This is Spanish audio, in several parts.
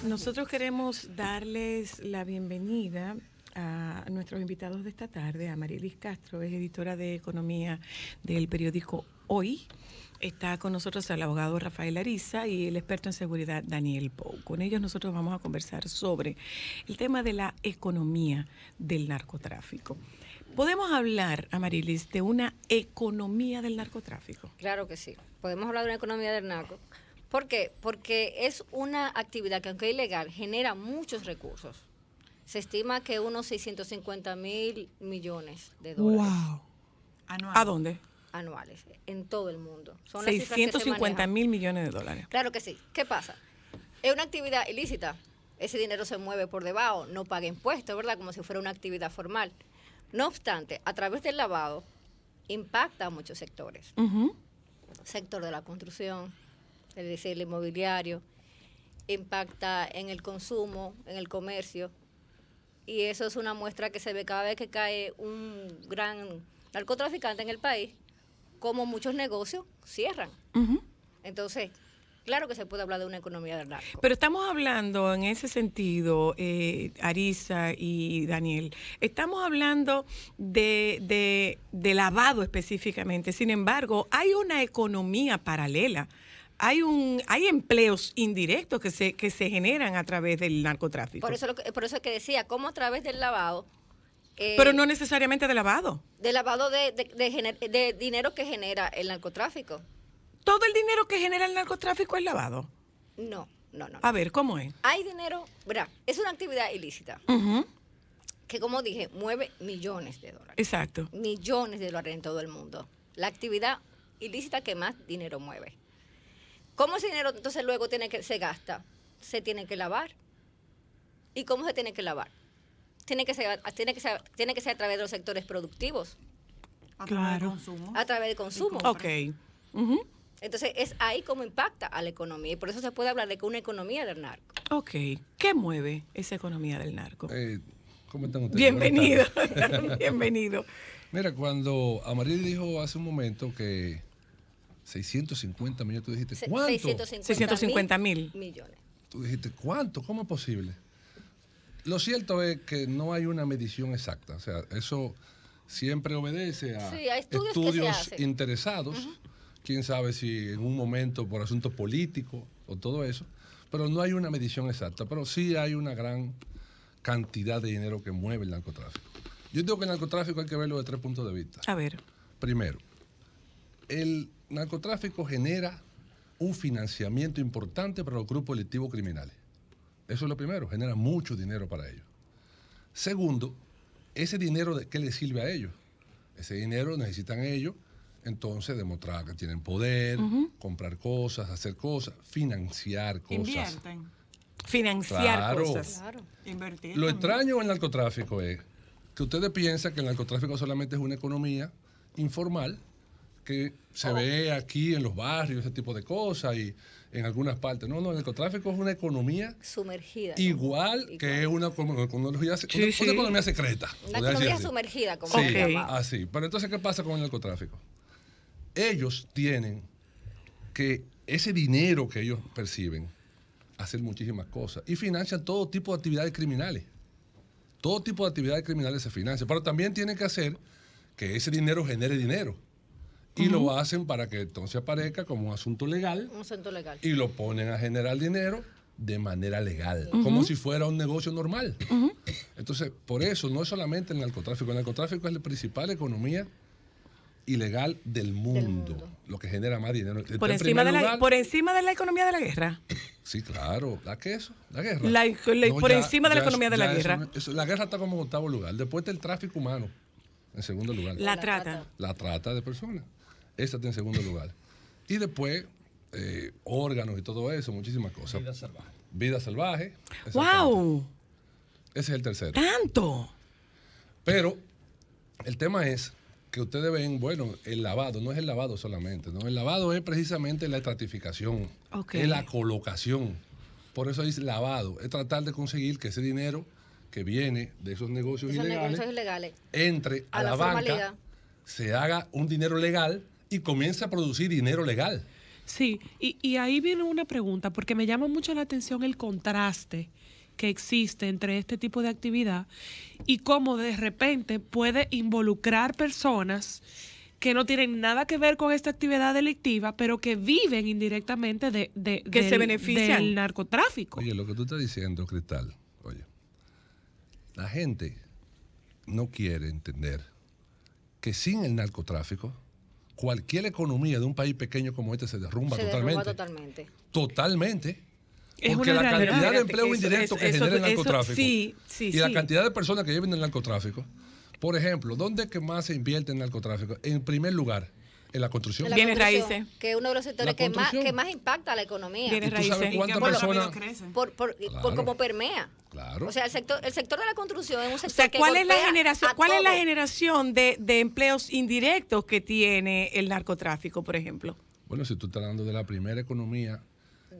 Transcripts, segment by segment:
Nosotros queremos darles la bienvenida a nuestros invitados de esta tarde, a Marilis Castro, es editora de Economía del periódico Hoy. Está con nosotros el abogado Rafael Ariza y el experto en seguridad Daniel Pou. Con ellos nosotros vamos a conversar sobre el tema de la economía del narcotráfico. ¿Podemos hablar, Amarilis, de una economía del narcotráfico? Claro que sí, podemos hablar de una economía del narco. ¿Por qué? Porque es una actividad que, aunque ilegal, genera muchos recursos. Se estima que unos 650.000 millones de dólares. ¡Wow! ¿A dónde? Anuales, en todo el mundo. Son 650.000 millones de dólares. Claro que sí. ¿Qué pasa? Es una actividad ilícita. Ese dinero se mueve por debajo, no paga impuestos, ¿verdad? Como si fuera una actividad formal. No obstante, a través del lavado, impacta a muchos sectores. Sector de la construcción, es decir, el inmobiliario, impacta en el consumo, en el comercio. Y eso es una muestra que se ve cada vez que cae un gran narcotraficante en el país, como muchos negocios cierran. Entonces, claro que se puede hablar de una economía del narco. Pero estamos hablando en ese sentido, Ariza y Daniel, estamos hablando de lavado específicamente. Sin embargo, hay una economía paralela. Hay empleos indirectos que se generan a través del narcotráfico. Por eso es que decía, cómo a través del lavado. Pero no necesariamente de lavado. De lavado de dinero que genera el narcotráfico. ¿Todo el dinero que genera el narcotráfico es lavado? No. A ver, ¿cómo es? Hay dinero, ¿verdad? Es una actividad ilícita. Que, como dije, mueve millones de dólares. Exacto. Millones de dólares en todo el mundo. La actividad ilícita que más dinero mueve. ¿Cómo ese dinero entonces luego se gasta? Se tiene que lavar. ¿Y cómo se tiene que lavar? Tiene que ser a través de los sectores productivos. Claro. A través del consumo. Ok. Entonces, es ahí como impacta a la economía. Y por eso se puede hablar de que una economía del narco. Ok. ¿Qué mueve esa economía del narco? ¿Cómo están ustedes? Bienvenido. Bienvenido. Mira, cuando Amaril dijo hace un momento que 650 millones, tú dijiste, ¿cuánto? 650.000 millones. Tú dijiste, ¿cuánto? ¿Cómo es posible? Lo cierto es que no hay una medición exacta. O sea, eso siempre obedece a estudios interesados. Quién sabe si en un momento por asuntos políticos o todo eso. Pero no hay una medición exacta. Pero sí hay una gran cantidad de dinero que mueve el narcotráfico. Yo digo que el narcotráfico hay que verlo de 3 puntos de vista. A ver. Primero, el narcotráfico genera un financiamiento importante para los grupos delictivos criminales. Eso es lo primero, genera mucho dinero para ellos. Segundo, ese dinero, ¿qué les sirve a ellos? Ese dinero necesitan ellos, entonces, demostrar que tienen poder, comprar cosas, hacer cosas, financiar cosas. Invierten. Financiar cosas. Claro. Invertir. Lo extraño en el narcotráfico es que ustedes piensan que el narcotráfico solamente es una economía informal que se ve aquí en los barrios, ese tipo de cosas, y en algunas partes. No, el narcotráfico es una economía sumergida. Igual que es una economía secreta. Una economía sumergida, como se llama. Así. Pero entonces, ¿qué pasa con el narcotráfico? Ellos tienen que ese dinero que ellos perciben, hacer muchísimas cosas, y financian todo tipo de actividades criminales. Todo tipo de actividades criminales se financian, pero también tienen que hacer que ese dinero genere dinero. Y lo hacen para que entonces aparezca como un asunto legal. Un asunto legal. Y lo ponen a generar dinero de manera legal, como si fuera un negocio normal. Entonces, por eso no es solamente el narcotráfico. El narcotráfico es la principal economía ilegal del mundo. Lo que genera más dinero. Por encima de la economía de la guerra. Sí, claro. ¿La qué eso? La guerra. Por encima de la economía de la guerra. La guerra está como en 8º lugar. Después está el tráfico humano, en 2º lugar. La trata. La trata de personas. Esa está en 2º lugar. Y después, órganos y todo eso, muchísimas cosas. Vida salvaje. Vida salvaje. ¡Wow! Ese es el tercero. ¡Tanto! Pero el tema es que ustedes ven, bueno, el lavado, no es el lavado solamente, ¿no? El lavado es precisamente la estratificación, es la colocación. Por eso dice lavado, es tratar de conseguir que ese dinero que viene de esos negocios ilegales entre a la banca, se haga un dinero legal y comience a producir dinero legal. Sí, y ahí viene una pregunta, porque me llama mucho la atención el contraste que existe entre este tipo de actividad y cómo de repente puede involucrar personas que no tienen nada que ver con esta actividad delictiva, pero que viven indirectamente se benefician del narcotráfico. Oye, lo que tú estás diciendo, Cristal, oye, la gente no quiere entender que sin el narcotráfico, cualquier economía de un país pequeño como este se derrumba totalmente. Totalmente. Porque la cantidad de empleo indirecto que genera el narcotráfico y la cantidad de personas que viven en el narcotráfico. Por ejemplo, ¿dónde es que más se invierte en narcotráfico? En primer lugar, en la construcción. Bienes raíces. Que es uno de los sectores que más impacta a la economía. Bienes raíces. ¿Tú sabes cuántas personas? Por cómo permea. Claro. O sea, el sector de la construcción es un sector que ¿cuál es la generación de empleos indirectos que tiene el narcotráfico, por ejemplo? Bueno, si tú estás hablando de la primera economía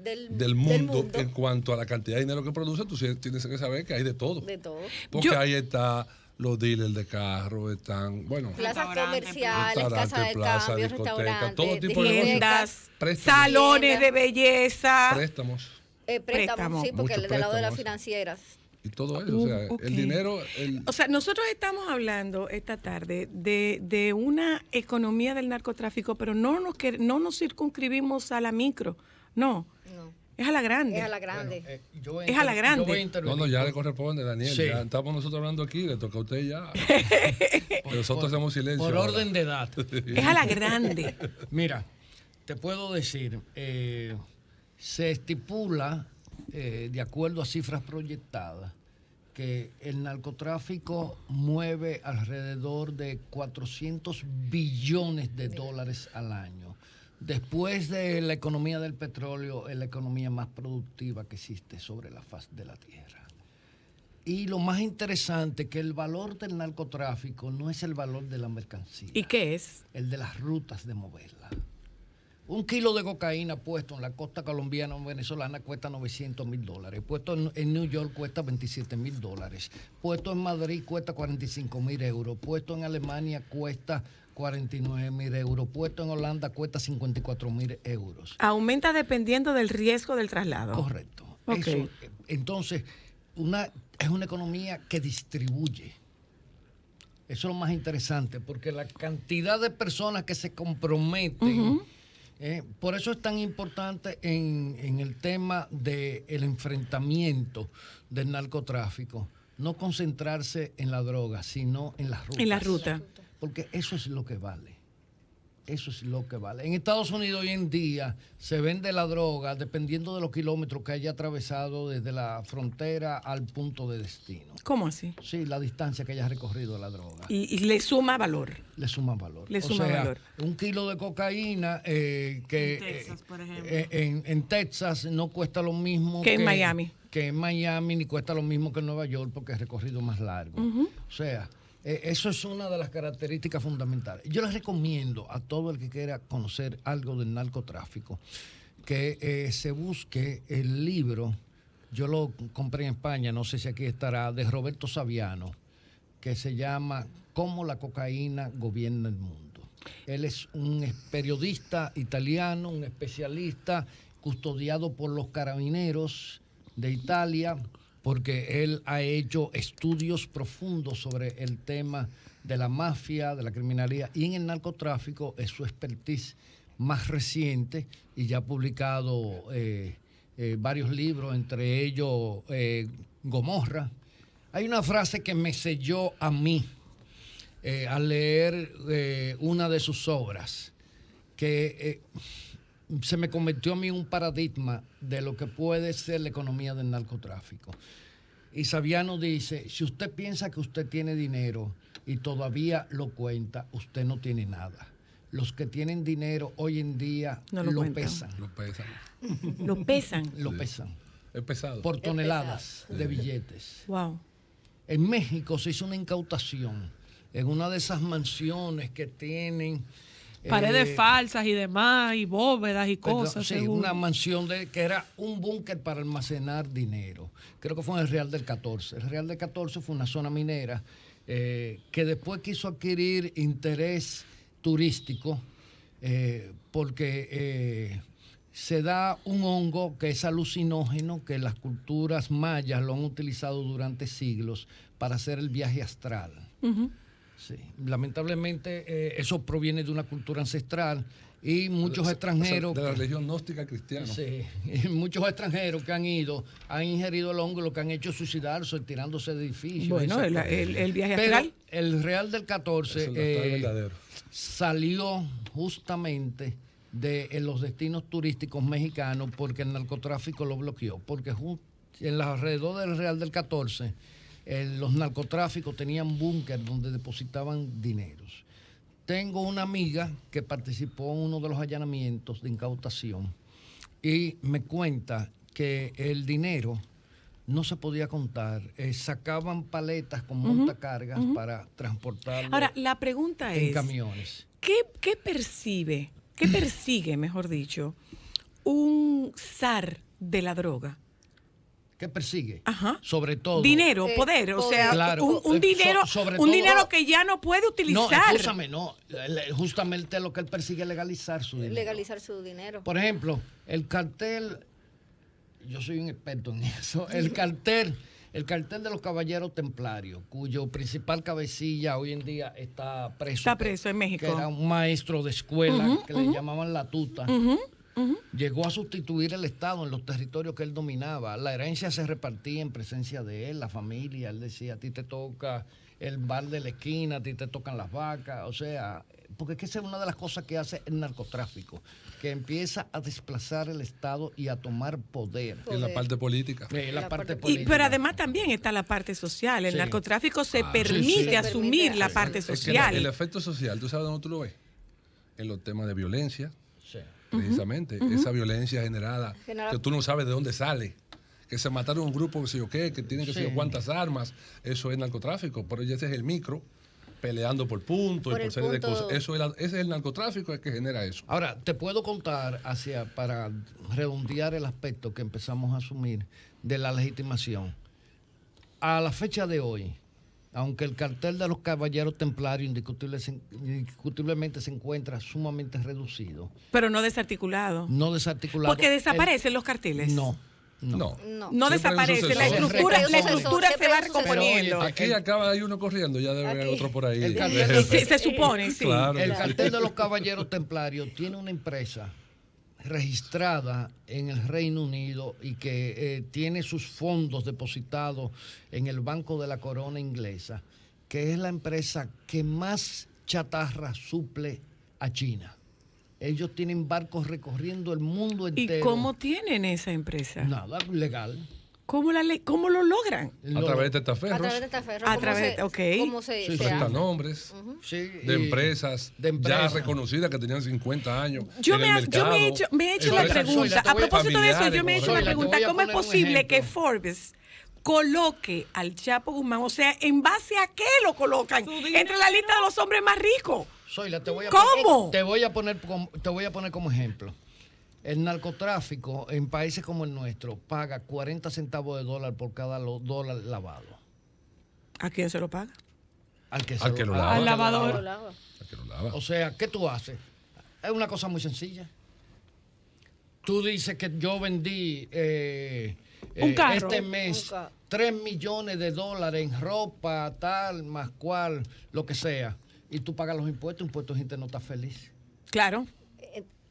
del mundo en cuanto a la cantidad de dinero que produce, tú tienes que saber que hay de todo. De todo. Porque ahí está los dealers de carro, están, plazas comerciales, casas de cambio, restaurantes, todo tipo de tiendas, salones de belleza, préstamos, sí, porque del lado de las financieras. Y todo eso, o sea, el dinero... O sea, nosotros estamos hablando esta tarde de una economía del narcotráfico, pero no nos circunscribimos a la micro, no. Es a la grande. Es a la grande. Bueno, es a la grande. No, ya le corresponde, Daniel. Sí. Ya estamos nosotros hablando aquí, le toca a usted ya. Nosotros hacemos silencio. Por orden de edad. Es a la grande. Mira, te puedo decir, se estipula, de acuerdo a cifras proyectadas, que el narcotráfico mueve alrededor de 400 billones de dólares al año. Después de la economía del petróleo, es la economía más productiva que existe sobre la faz de la tierra. Y lo más interesante, que el valor del narcotráfico no es el valor de la mercancía. ¿Y qué es? El de las rutas de moverla. Un kilo de cocaína puesto en la costa colombiana o venezolana cuesta $900,000. Puesto en New York cuesta $27,000. Puesto en Madrid cuesta 45,000 euros. Puesto en Alemania cuesta 49,000 euros. Puesto en Holanda cuesta 54,000 euros. Aumenta dependiendo del riesgo del traslado. Correcto. Okay. Eso, entonces, es una economía que distribuye. Eso es lo más interesante, porque la cantidad de personas que se comprometen, por eso es tan importante en el tema del enfrentamiento del narcotráfico, no concentrarse en la droga, sino en las rutas. En la ruta. Porque eso es lo que vale. Eso es lo que vale. En Estados Unidos hoy en día se vende la droga dependiendo de los kilómetros que haya atravesado desde la frontera al punto de destino. ¿Cómo así? Sí, la distancia que haya recorrido la droga. Y le suma valor. Le suma valor. Le suma valor. Un kilo de cocaína en Texas, por ejemplo. En Texas no cuesta lo mismo que en Miami. Que en Miami, ni cuesta lo mismo que en Nueva York porque es recorrido más largo. O sea, eso es una de las características fundamentales. Yo les recomiendo a todo el que quiera conocer algo del narcotráfico que se busque el libro, yo lo compré en España, no sé si aquí estará, de Roberto Saviano, que se llama Cómo la cocaína gobierna el mundo. Él es un periodista italiano, un especialista custodiado por los carabineros de Italia, porque él ha hecho estudios profundos sobre el tema de la mafia, de la criminalidad, y en el narcotráfico es su expertise más reciente, y ya ha publicado varios libros, entre ellos Gomorra. Hay una frase que me selló a mí al leer una de sus obras, que se me convirtió a mí un paradigma de lo que puede ser la economía del narcotráfico. Y Saviano dice, si usted piensa que usted tiene dinero y todavía lo cuenta, usted no tiene nada. Los que tienen dinero hoy en día no lo pesan. Lo pesan. Lo pesan. Lo pesan. Es pesado. Por toneladas de billetes. Wow. En México se hizo una incautación en una de esas mansiones que tienen paredes falsas y demás, y bóvedas y cosas. Sí, una mansión que era un búnker para almacenar dinero. Creo que fue en el Real del 14. El Real del 14 fue una zona minera que después quiso adquirir interés turístico porque se da un hongo que es alucinógeno, que las culturas mayas lo han utilizado durante siglos para hacer el viaje astral. Sí. Lamentablemente eso proviene de una cultura ancestral y muchos extranjeros... De la religión gnóstica cristiana. Sí, y muchos extranjeros que han ingerido el hongo, lo que han hecho es suicidarse, tirándose de edificios. Bueno, el viaje astral. Pero el Real del 14 salió justamente de los destinos turísticos mexicanos porque el narcotráfico lo bloqueó. Porque en los alrededor del Real del 14, los narcotráficos tenían búnker donde depositaban dineros. Tengo una amiga que participó en uno de los allanamientos de incautación y me cuenta que el dinero no se podía contar. Sacaban paletas con montacargas para transportarlo. Ahora, la pregunta en es, camiones. ¿Qué persigue, mejor dicho, un zar de la droga? ¿Qué persigue? Ajá. Sobre todo. Dinero, poder, o sea, claro, un dinero, dinero que ya no puede utilizar. Justamente lo que él persigue es legalizar su dinero. Legalizar su dinero. Por ejemplo, el cartel, yo soy un experto en eso, el cartel de los Caballeros Templarios, cuyo principal cabecilla hoy en día está preso. Está preso en México. Que era un maestro de escuela que le llamaban la tuta. Llegó a sustituir el Estado en los territorios que él dominaba. La herencia se repartía en presencia de él, la familia. Él decía, a ti te toca el bar de la esquina, a ti te tocan las vacas. O sea, porque es que esa es una de las cosas que hace el narcotráfico, que empieza a desplazar el Estado y a tomar poder. En la parte política. La parte política. Pero además también está la parte social. El narcotráfico se permite asumir la parte social. Es que el efecto social, ¿tú sabes dónde tú lo ves? En los temas de violencia. Precisamente, esa violencia generada, que tú no sabes de dónde sale, que se mataron un grupo, que sé yo qué, que tienen que sé yo cuántas armas, eso es narcotráfico, pero ese es el micro, peleando por puntos y por serie de cosas. Ese es el narcotráfico, el que genera eso. Ahora, te puedo contar, para redondear el aspecto que empezamos a asumir de la legitimación. A la fecha de hoy, aunque el cartel de los Caballeros Templarios indiscutiblemente se encuentra sumamente reducido. Pero no desarticulado. No desarticulado. Porque desaparecen los carteles. No desaparece. La estructura se va recomponiendo. Aquí acaba de ir uno corriendo, ya debe haber otro por ahí. Se supone, sí. Claro. El cartel de los Caballeros Templarios tiene una empresa registrada en el Reino Unido y que tiene sus fondos depositados en el Banco de la Corona Inglesa, que es la empresa que más chatarra suple a China. Ellos tienen barcos recorriendo el mundo entero. ¿Y cómo tienen esa empresa? Nada, legal. ¿Cómo lo logran? A través de testaferros. ¿Cómo se nombres de empresas ya reconocidas que tenían 50 años. Yo me he hecho la pregunta, a propósito de eso, yo me he hecho la pregunta, ¿cómo es posible que Forbes coloque al Chapo Guzmán? O sea, ¿en base a qué lo colocan? Entre la lista de los hombres más ricos. ¿Cómo? Te voy a poner como ejemplo. El narcotráfico en países como el nuestro paga 40 centavos de dólar por cada dólar lavado. ¿A quién se lo paga? Al que lo lava. Al lavador. Al que lo lava. O sea, ¿qué tú haces? Es una cosa muy sencilla. Tú dices que yo vendí un carro, este mes 3 millones de dólares en ropa, tal, más cual, lo que sea. Y tú pagas los impuestos de gente no está feliz. Claro.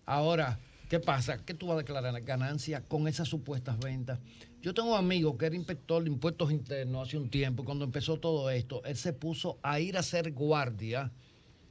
Ahora, ¿qué pasa? ¿Qué tú vas a declarar ganancia con esas supuestas ventas? Yo tengo un amigo que era inspector de impuestos internos hace un tiempo, y cuando empezó todo esto, él se puso a ir a ser guardia.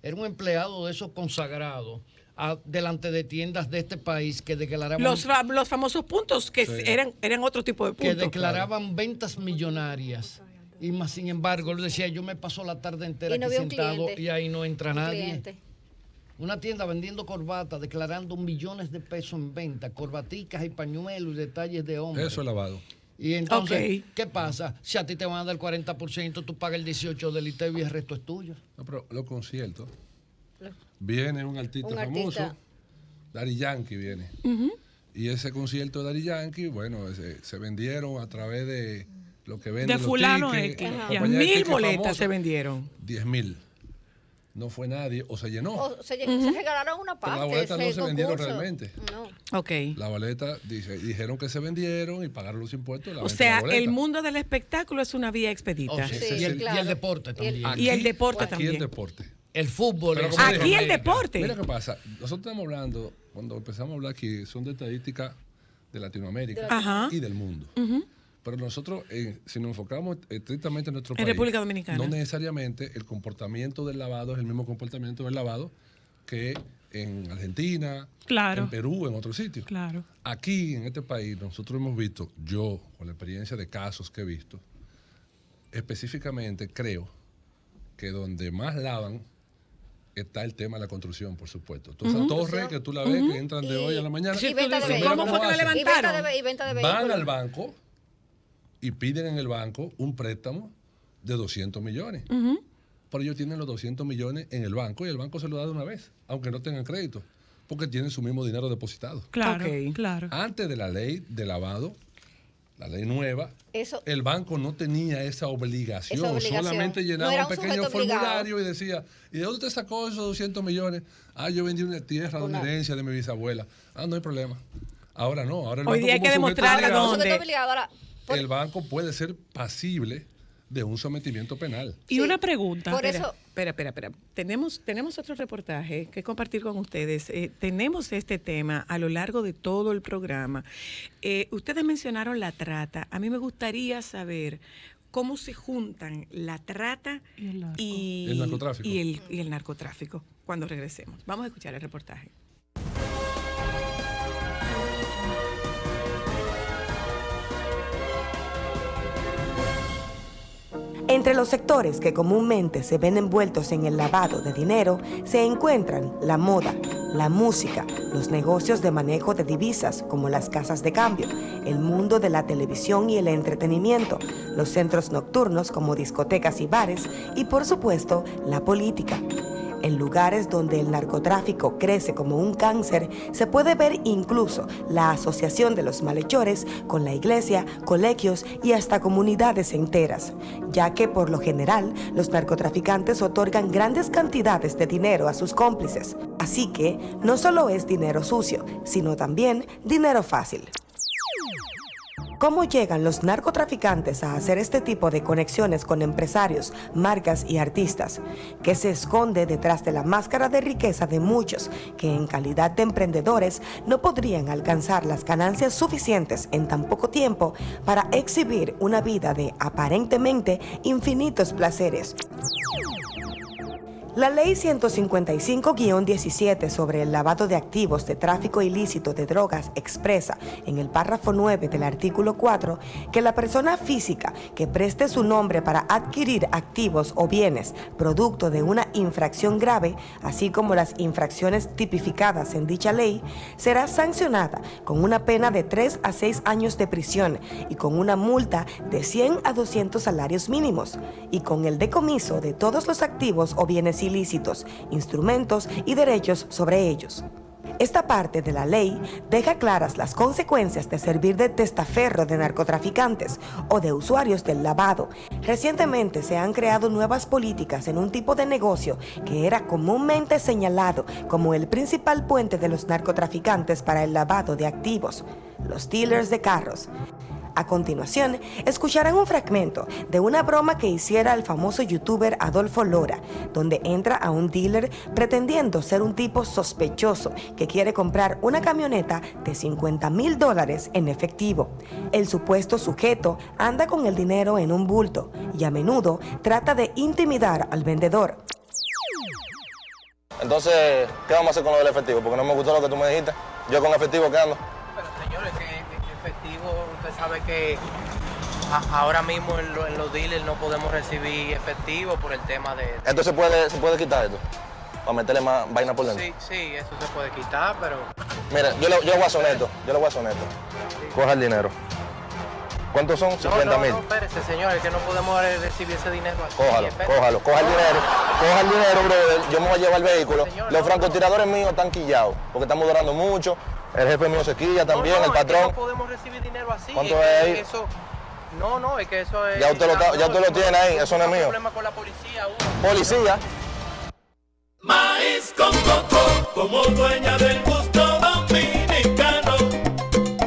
Era un empleado de esos consagrados delante de tiendas de este país que declaraban... Los famosos puntos que eran otro tipo de puntos. Que declaraban ventas millonarias. Y más, sin embargo, él decía, yo me paso la tarde entera aquí sentado y ahí no entra nadie. Una tienda vendiendo corbatas, declarando millones de pesos en venta, corbaticas y pañuelos y detalles de hombre. Eso es lavado. Y entonces, ¿qué pasa? Si a ti te van a dar el 40%, tú pagas el 18% del ITEVI y el resto es tuyo. No, pero los conciertos. Viene un artista famoso, Daddy Yankee viene. Y ese concierto de Daddy Yankee, bueno, se vendieron a través de lo que venden de fulano los tickets. 1000 boletas se vendieron. 10,000. no fue nadie o se llenó. O se regalaron una parte. Pero las boletas no se vendieron realmente. No. Okay. Las boletas dijeron que se vendieron y pagaron los impuestos. O sea, el mundo del espectáculo es una vía expedita. Y el deporte también. Y el deporte también. Aquí el deporte. El fútbol. Aquí el deporte. Mira qué pasa. Nosotros estamos hablando, cuando empezamos a hablar aquí, son de estadísticas de Latinoamérica y del mundo. Pero nosotros, si nos enfocamos estrictamente en nuestro país, República Dominicana, no necesariamente el comportamiento del lavado es el mismo comportamiento del lavado que en Argentina, en Perú, en otros sitios. Claro. Aquí, en este país, nosotros hemos visto, yo, con la experiencia de casos que he visto, específicamente creo que donde más lavan está el tema de la construcción, por supuesto. Todas esas torres que tú la ves, que entran de hoy a la mañana. ¿Cómo fue que la levantaron? Y venta de van al banco y piden en el banco un préstamo de 200 millones. Pero ellos tienen los 200 millones en el banco y el banco se lo da de una vez, aunque no tengan crédito, porque tienen su mismo dinero depositado. Claro, claro. Antes de la ley de lavado, la ley nueva, el banco no tenía esa obligación. Solamente llenaba un pequeño formulario y decía, ¿y de dónde te sacó esos 200 millones? Yo vendí una tierra de una herencia de mi bisabuela. No hay problema. Ahora no. Ahora el hoy banco, día hay que demostrar dónde. El banco puede ser pasible de un sometimiento penal. Y una pregunta. Por eso. Espera. Tenemos otro reportaje que compartir con ustedes. Tenemos este tema a lo largo de todo el programa. Ustedes mencionaron la trata. A mí me gustaría saber cómo se juntan la trata y el narcotráfico cuando regresemos. Vamos a escuchar el reportaje. Entre los sectores que comúnmente se ven envueltos en el lavado de dinero se encuentran la moda, la música, los negocios de manejo de divisas como las casas de cambio, el mundo de la televisión y el entretenimiento, los centros nocturnos como discotecas y bares y, por supuesto, la política. En lugares donde el narcotráfico crece como un cáncer, se puede ver incluso la asociación de los malhechores con la iglesia, colegios y hasta comunidades enteras, ya que por lo general los narcotraficantes otorgan grandes cantidades de dinero a sus cómplices. Así que no solo es dinero sucio, sino también dinero fácil. ¿Cómo llegan los narcotraficantes a hacer este tipo de conexiones con empresarios, marcas y artistas? ¿Qué se esconde detrás de la máscara de riqueza de muchos que en calidad de emprendedores no podrían alcanzar las ganancias suficientes en tan poco tiempo para exhibir una vida de aparentemente infinitos placeres? La Ley 155-17 sobre el lavado de activos de tráfico ilícito de drogas expresa en el párrafo 9 del artículo 4 que la persona física que preste su nombre para adquirir activos o bienes producto de una infracción grave, así como las infracciones tipificadas en dicha ley, será sancionada con una pena de 3 a 6 años de prisión y con una multa de 100 a 200 salarios mínimos y con el decomiso de todos los activos o bienes ilícitos, instrumentos y derechos sobre ellos. Esta parte de la ley deja claras las consecuencias de servir de testaferro de narcotraficantes o de usuarios del lavado. Recientemente se han creado nuevas políticas en un tipo de negocio que era comúnmente señalado como el principal puente de los narcotraficantes para el lavado de activos: los dealers de carros. A continuación, escucharán un fragmento de una broma que hiciera el famoso youtuber Adolfo Lora, donde entra a un dealer pretendiendo ser un tipo sospechoso que quiere comprar una camioneta de $50,000 en efectivo. El supuesto sujeto anda con el dinero en un bulto y a menudo trata de intimidar al vendedor. Entonces, ¿qué vamos a hacer con lo del efectivo? Porque no me gustó lo que tú me dijiste. Yo con efectivo, ¿qué ando? Pero señores, que efectivo, usted sabe que ahora mismo en los dealers no podemos recibir efectivo por el tema de... ¿Esto se puede quitar esto? Para meterle más vaina por dentro. Sí, eso se puede quitar, pero... Mira, yo le voy a hacer esto. Coja el dinero. ¿Cuántos son? 50,000. No, espérese, señor, es que no podemos recibir ese dinero así. Cójalo. Coja el dinero, brother. Yo me voy a llevar el vehículo. Señor, los francotiradores míos están quillados, porque estamos durando mucho. El jefe mío se quilla también, el patrón. Es que no podemos recibir dinero así. ¿Cuánto es ahí? Eso... No, es que eso es... Ya usted lo tiene ahí, eso no es mío. Problema con la policía. ¿Policía? con coco, como dueña del gusto.